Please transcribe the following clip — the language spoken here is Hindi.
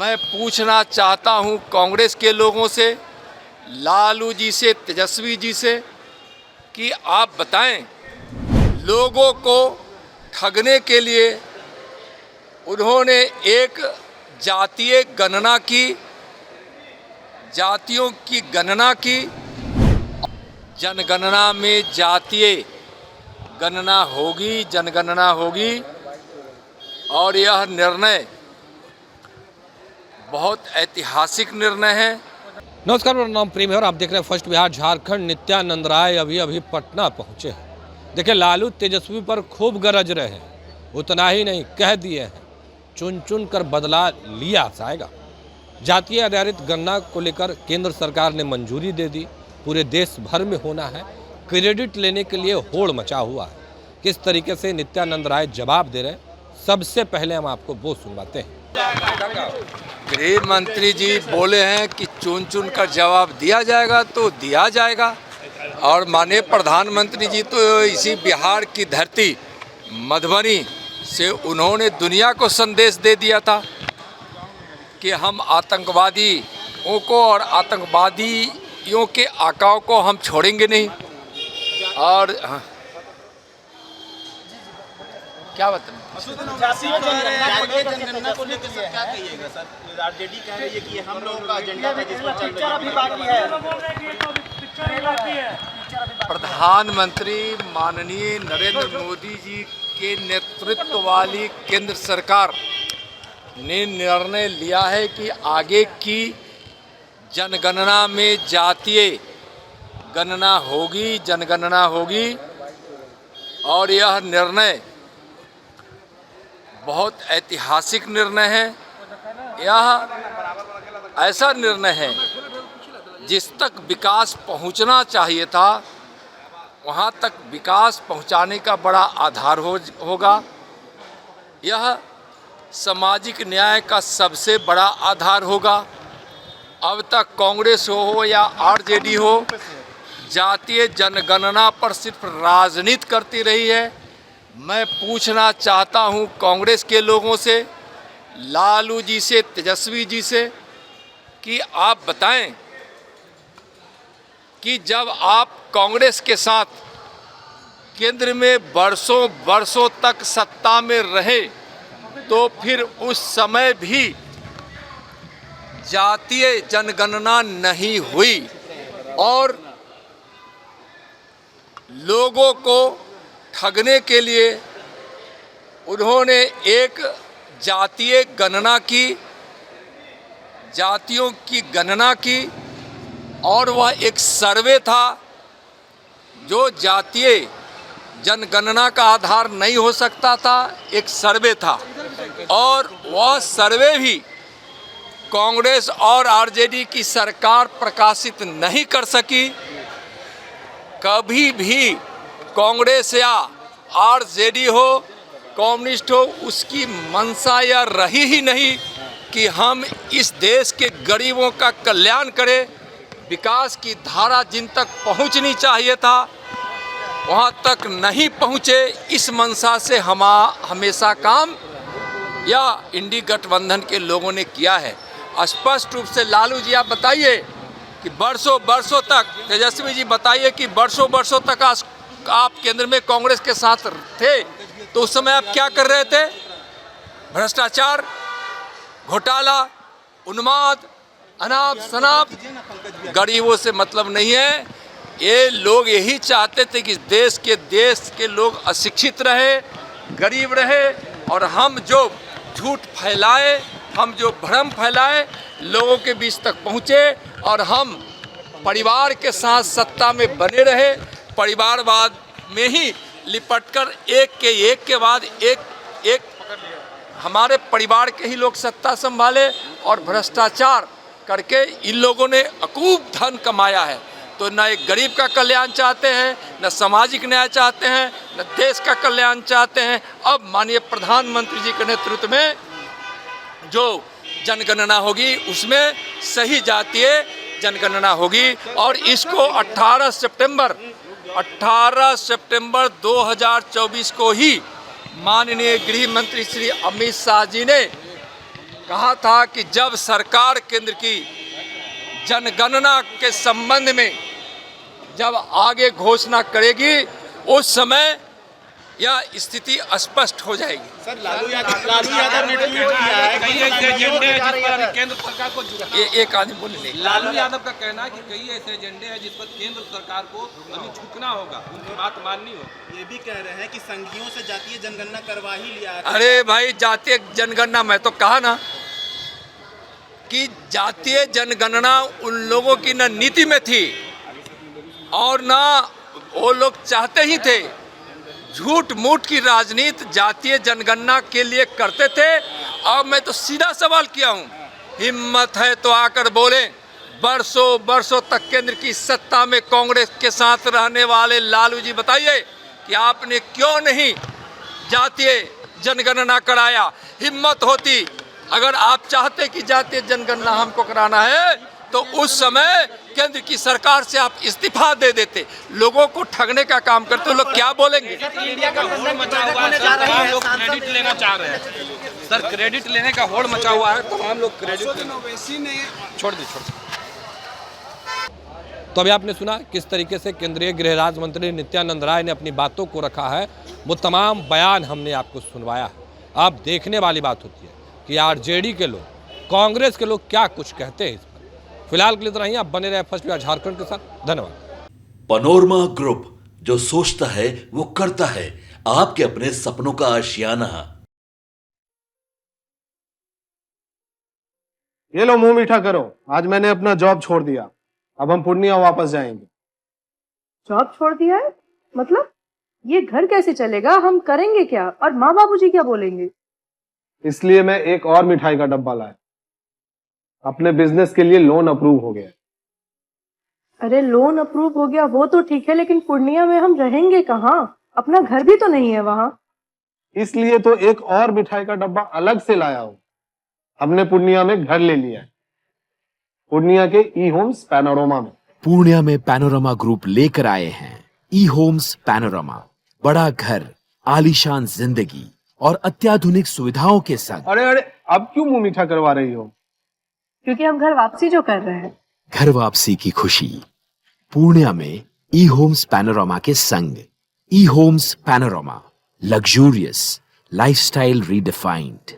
मैं पूछना चाहता हूं कांग्रेस के लोगों से, लालू जी से, तेजस्वी जी से कि आप बताएं, लोगों को ठगने के लिए उन्होंने एक जातीय गणना की, जातियों की गणना की। जनगणना में जातीय गणना होगी, जनगणना होगी और यह निर्णय बहुत ऐतिहासिक निर्णय है। नमस्कार, मेरा नाम प्रेम है और आप देख रहे हैं फर्स्ट बिहार झारखंड। नित्यानंद राय अभी पटना पहुंचे हैं। देखिए, लालू तेजस्वी पर खूब गरज रहे हैं, उतना ही नहीं कह दिए हैं, चुन चुन कर बदला लिया जाएगा। जातीय आधारित गणना को लेकर केंद्र सरकार ने मंजूरी दे दी, पूरे देश भर में होना है। क्रेडिट लेने के लिए होड़ मचा हुआ है। किस तरीके से नित्यानंद राय जवाब दे रहे हैं, सबसे पहले हम आपको वो सुनवाते हैं। गृह मंत्री जी बोले हैं कि चुन चुन कर जवाब दिया जाएगा तो दिया जाएगा। और माननीय प्रधानमंत्री जी तो इसी बिहार की धरती मधुबनी से उन्होंने दुनिया को संदेश दे दिया था कि हम आतंकवादियों को और आतंकवादियों के आकाओं को हम छोड़ेंगे नहीं। और क्या बताएं, जनगणना को लेकर सर क्या कहिएगा सर? आरजेडी कह रही है कि हम लोगों का एजेंडा है जिस पर चल रही है। प्रधानमंत्री माननीय नरेंद्र मोदी जी के नेतृत्व वाली केंद्र सरकार ने निर्णय लिया है कि आगे की जनगणना में जातीय गणना होगी, जनगणना होगी और यह निर्णय बहुत ऐतिहासिक निर्णय है। यह ऐसा निर्णय है जिस तक विकास पहुंचना चाहिए था, वहां तक विकास पहुंचाने का बड़ा आधार होगा। यह सामाजिक न्याय का सबसे बड़ा आधार होगा। अब तक कांग्रेस हो या आरजेडी हो, जातीय जनगणना पर सिर्फ राजनीति करती रही है। मैं पूछना चाहता हूं कांग्रेस के लोगों से, लालू जी से, तेजस्वी जी से कि आप बताएं कि जब आप कांग्रेस के साथ केंद्र में वर्षों तक सत्ता में रहे तो फिर उस समय भी जातीय जनगणना नहीं हुई और लोगों को ठगने के लिए उन्होंने एक जातीय गणना की, जातियों की गणना की और वह एक सर्वे था जो जातीय जनगणना का आधार नहीं हो सकता था, एक सर्वे था। और वह सर्वे भी कांग्रेस और आरजेडी की सरकार प्रकाशित नहीं कर सकी। कभी भी कांग्रेस या आरजेडी हो, कम्युनिस्ट हो, उसकी मंशा यह रही ही नहीं कि हम इस देश के गरीबों का कल्याण करें। विकास की धारा जिन तक पहुंचनी चाहिए था वहां तक नहीं पहुंचे। इस मंशा से हमेशा काम या इंडी गठबंधन के लोगों ने किया है। स्पष्ट रूप से लालू जी आप बताइए कि वर्षों तक, तेजस्वी जी बताइए कि वर्षों तक आप केंद्र में कांग्रेस के साथ थे तो उस समय आप क्या कर रहे थे? भ्रष्टाचार, घोटाला, उन्माद, अनाप शनाप, गरीबों से मतलब नहीं है। ये लोग यही चाहते थे कि देश के लोग अशिक्षित रहे, गरीब रहे और हम जो झूठ फैलाए, हम जो भ्रम फैलाए, लोगों के बीच तक पहुँचे और हम परिवार के साथ सत्ता में बने रहे। परिवारवाद में ही लिपटकर एक के बाद एक हमारे परिवार के ही लोग सत्ता संभाले और भ्रष्टाचार करके इन लोगों ने अकूब धन कमाया है। तो न एक गरीब का कल्याण चाहते हैं, न सामाजिक न्याय चाहते हैं, न देश का कल्याण चाहते हैं। अब माननीय प्रधानमंत्री जी के नेतृत्व में जो जनगणना होगी उसमें सही जातीय जनगणना होगी और इसको 18 सितंबर 2024 को ही माननीय गृह मंत्री श्री अमित शाह जी ने कहा था कि जब सरकार केंद्र की जनगणना के संबंध में जब आगे घोषणा करेगी उस समय यह स्थिति स्पष्ट हो जाएगी। सर लालू यादव ने ट्वीट किया है कई ऐसे एजेंडे हैं जिस पर अभी केंद्र सरकार को एक आदमी बोले नहीं। लालू यादव का कहना है कि कई ऐसे एजेंडे हैं जिस पर केंद्र सरकार को अभी झुकना होगा, उनकी बात माननी होगी। ये भी कह रहे हैं कि संघियों से जातीय जनगणना करवा ही लिया है। अरे भाई जातीय जनगणना, मैं तो कहा ना कि जातीय जनगणना उन लोगों की न नीति में थी और न वो लोग चाहते ही थे। झूठ मूठ की राजनीति जातीय जनगणना के लिए करते थे। अब मैं तो सीधा सवाल किया हूँ, हिम्मत है तो आकर बोले। बरसों बरसों तक केंद्र की सत्ता में कांग्रेस के साथ रहने वाले लालू जी बताइए कि आपने क्यों नहीं जातीय जनगणना कराया। हिम्मत होती, अगर आप चाहते कि जातीय जनगणना हमको कराना है तो उस समय केंद्र की सरकार से आप इस्तीफा दे देते। लोगों को ठगने का काम करते हो, लोग क्या बोलेंगे। इंडिया का होड़ मचा हुआ है, तमाम लोग क्रेडिट लेना चाह रहे हैं। सर क्रेडिट लेने का होड़ मचा हुआ है, तमाम लोग क्रेडिट छोड़ दी। तो अभी आपने सुना किस तरीके से केंद्रीय गृह राज्य मंत्री नित्यानंद राय ने अपनी बातों को रखा है। वो तमाम बयान हमने आपको सुनवाया है। अब देखने वाली बात होती है कि आरजेडी के लोग, कांग्रेस के लोग क्या कुछ कहते हैं इस पर। फिलहाल के लिए इतना ही। आप बने रहे फर्स्ट बिहार झारखंड के साथ। धन्यवाद। पनोरमा ग्रुप, जो सोचता है वो करता है। आपके अपने सपनों का आशियाना। ये लो मुंह मीठा करो, आज मैंने अपना जॉब छोड़ दिया। अब हम पूर्णिया वापस जाएंगे। जॉब छोड़ दिया है? मतलब ये घर कैसे चलेगा? हम करेंगे क्या? और माँ बाबूजी क्या बोलेंगे? इसलिए मैं एक और मिठाई का डब्बा लाया। अपने बिजनेस के लिए लोन अप्रूव हो गया। अरे लोन अप्रूव हो गया वो तो ठीक है, लेकिन पूर्णिया में हम रहेंगे कहाँ? अपना घर भी तो नहीं है वहाँ। इसलिए तो एक और मिठाई का डब्बा अलग से लाया हूँ। हमने पूर्णिया में घर ले लिया है, पूर्णिया के ई होम्स पैनोरमा में। पूर्णिया में पैनोरमा ग्रुप लेकर आए हैं ई होम्स पैनोरमा। बड़ा घर, आलीशान जिंदगी और अत्याधुनिक सुविधाओं के संग। अरे अब क्यों मुंह मीठा करवा रही हो? क्योंकि हम घर वापसी जो कर रहे हैं। घर वापसी की खुशी पूर्णिया में ई होम्स पैनोरमा के संग। ई homes panorama, luxurious lifestyle redefined.